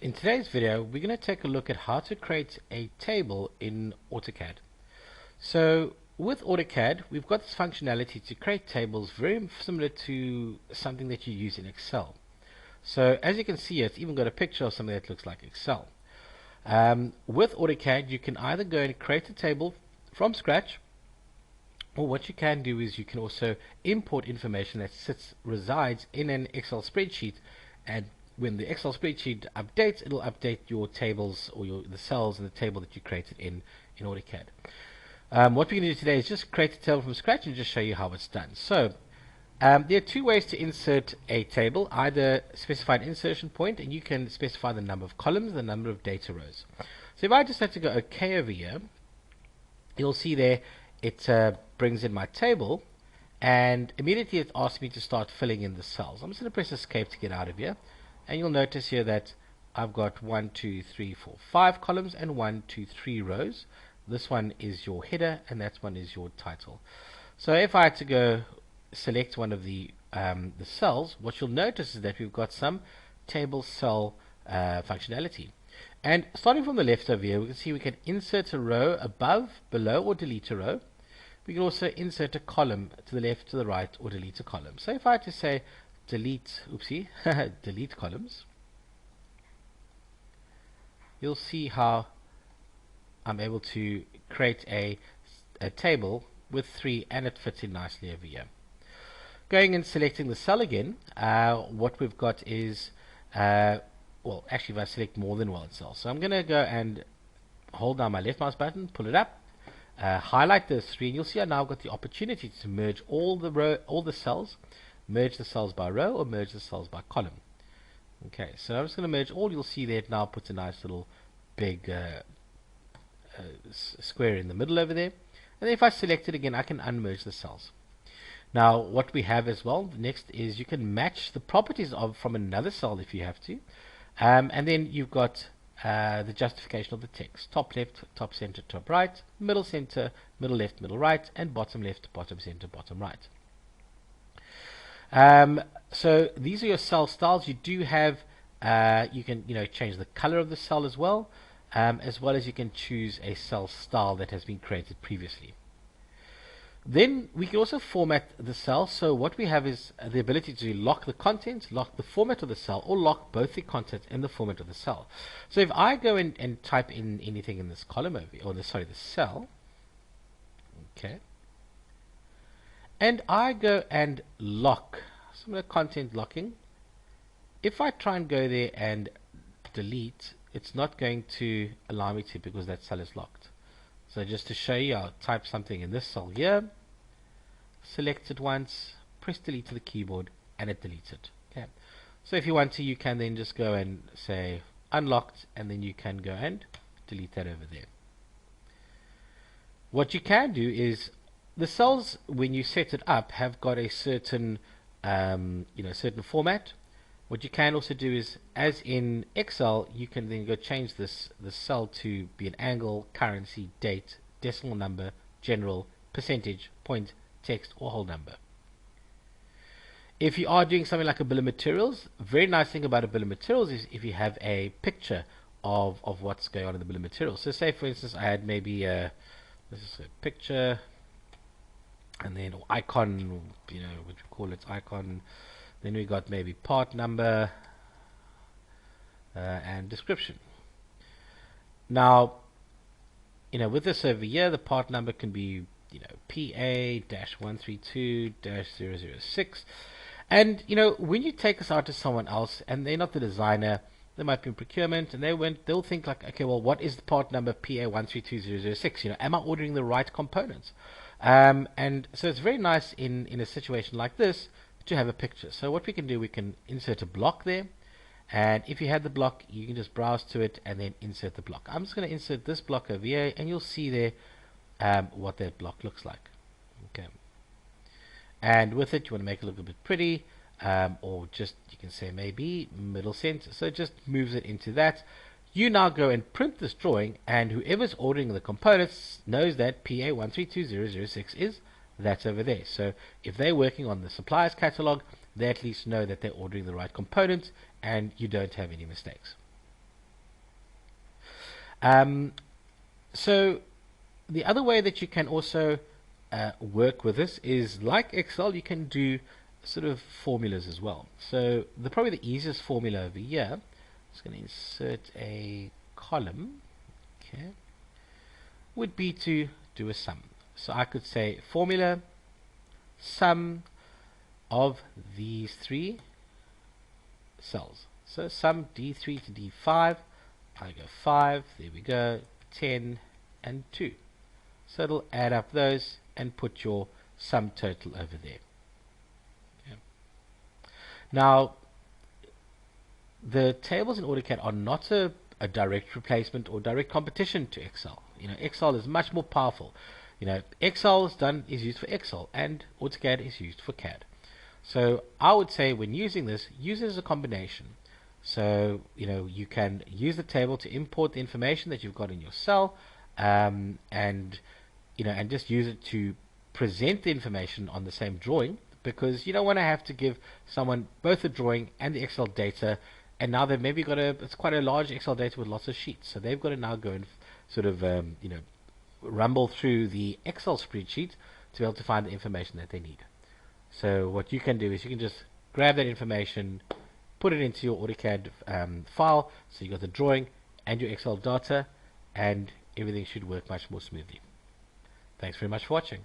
In today's video, we're going to take a look at how to create a table in AutoCAD. So with AutoCAD, we've got this functionality to create tables very similar to something that you use in Excel. So as you can see, it's even got a picture of something that looks like Excel. With AutoCAD, you can either go and create a table from scratch, or what you can do is you can also import information that resides in an Excel spreadsheet, and when the Excel spreadsheet updates, it'll update your tables or the cells in the table that you created in AutoCAD. What we're going to do today is just create a table from scratch and just show you how it's done. So there are two ways to insert a table: either specify an insertion point, and you can specify the number of columns, the number of data rows. So if I just had to go OK over here, you'll see there it brings in my table, and immediately it asks me to start filling in the cells. I'm just going to press escape to get out of here, and you'll notice here that I've got 1, 2, 3, 4, 5 columns and 1, 2, 3 rows. This one is your header, and that one is your title. So if I had to go select one of the cells, what you'll notice is that we've got some table cell functionality. And starting from the left over here, we can see we can insert a row above, below, or delete a row. We can also insert a column to the left, to the right, or delete a column. So if I had to say delete, delete columns, you'll see how I'm able to create a table with 3, and it fits in nicely over here. Going and selecting the cell again, what we've got is well, actually, if I select more than one cell, so I'm going to go and hold down my left mouse button, pull it up, highlight those 3, and you'll see I now got the opportunity to merge all the cells, merge the cells by row or merge the cells by column. Okay, so I'm just going to merge all. You'll see there it now puts a nice little big square in the middle over there. And then if I select it again, I can unmerge the cells. Now what we have as well next is you can match the properties from another cell if you have to. And then you've got the justification of the text: top left, top center, top right, middle center, middle left, middle right, and bottom left, bottom center, bottom right. So these are your cell styles. You do have you can change the color of the cell as well as you can choose a cell style that has been created previously. Then we can also format the cell. So what we have is the ability to lock the content, lock the format of the cell, or lock both the content and the format of the cell. So if I go in and type in anything in this column over here, or the cell, okay, and I go and lock some of the content locking, if I try and go there and delete, it's not going to allow me to, because that cell is locked. So just to show you, I'll type something in this cell here, select it once, press delete to the keyboard, and it deletes it. Okay. So if you want to, you can then just go and say unlocked, and then you can go and delete that over there. What you can do is the cells, when you set it up, have got a certain certain format. What you can also do is, as in Excel, you can then go change the cell to be an angle, currency, date, decimal number, general, percentage, point, text, or whole number. If you are doing something like a bill of materials, very nice thing about a bill of materials is if you have a picture of what's going on in the bill of materials. So say for instance I had maybe this is a picture, and then icon, what we call it, icon. Then we got maybe part number and description. Now, with this over here, the part number can be PA-132-006. And when you take this out to someone else, and they're not the designer, they might be in procurement, and they'll think like, okay, well, what is the part number PA-132-006? Am I ordering the right components? And so it's very nice in a situation like this to have a picture. So what we can do, we can insert a block there, and if you had the block, you can just browse to it and then insert the block. I'm just going to insert this block over here, and you'll see there what that block looks like. Okay, and with it, you want to make it look a bit pretty, or just, you can say maybe middle center, so it just moves it into that. You now go and print this drawing, and whoever's ordering the components knows that PA-132-006 is that's over there. So if they're working on the suppliers catalog, they at least know that they're ordering the right components, and you don't have any mistakes. Um, so the other way that you can also work with this is, like Excel, you can do sort of formulas as well. So probably the easiest formula over here, I'm just going to insert a column, okay, would be to do a sum. So I could say formula sum of these three cells. So sum D3 to D5, I go 5, there we go, 10 and 2. So it'll add up those and put your sum total over there. Okay. Now, the tables in AutoCAD are not a direct replacement or direct competition to Excel. Excel is much more powerful. Excel is used for Excel, and AutoCAD is used for CAD. So I would say when using this, use it as a combination. So you can use the table to import the information that you've got in your cell, and just use it to present the information on the same drawing, because you don't want to have to give someone both the drawing and the Excel data, and now they've maybe got it's quite a large Excel data with lots of sheets, so they've got to now go and sort of rumble through the Excel spreadsheet to be able to find the information that they need. So what you can do is you can just grab that information, put it into your AutoCAD file, so you got the drawing and your Excel data, and everything should work much more smoothly. Thanks very much for watching.